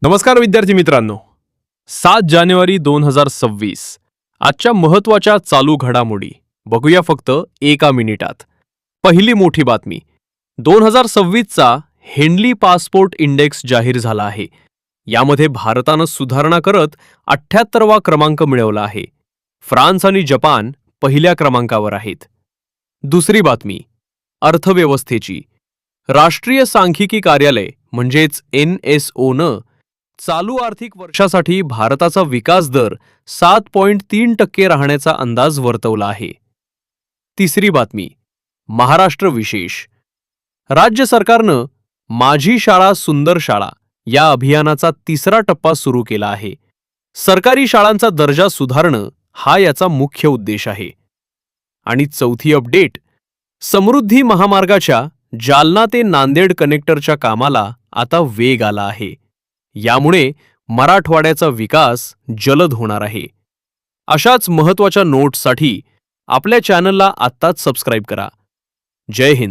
नमस्कार विद्यार्थी मित्रांनो, 7 जानेवारी 2026 आजच्या महत्त्वाच्या चालू घडामोडी बघूया फक्त एका मिनिटात. पहिली मोठी बातमी, 2026चा हेनली पासपोर्ट इंडेक्स जाहीर झाला आहे. यामध्ये भारतानं सुधारणा करत 78वा क्रमांक मिळवला आहे. फ्रान्स आणि जपान पहिल्या क्रमांकावर आहेत. दुसरी बातमी, अर्थव्यवस्थेची. राष्ट्रीय सांख्यिकी कार्यालय म्हणजेच NSOनं चालू आर्थिक वर्षासाठी भारताचा विकास दर 7.3% राहण्याचा अंदाज वर्तवला आहे. तिसरी बातमी, महाराष्ट्र विशेष. राज्य सरकारनं माझी शाळा सुंदर शाळा या अभियानाचा तिसरा टप्पा सुरू केला आहे. सरकारी शाळांचा दर्जा सुधारणं हा याचा मुख्य उद्देश आहे. आणि चौथी अपडेट, समृद्धी महामार्गाच्या जालना ते नांदेड कनेक्टरच्या कामाला आता वेग आला आहे. यामुळे मराठवाड्याचा विकास जलद होणार आहे. अशाच महत्त्वाच्या नोट्ससाठी आपल्या चॅनलला आत्ताच सबस्क्राईब करा. जय हिंद.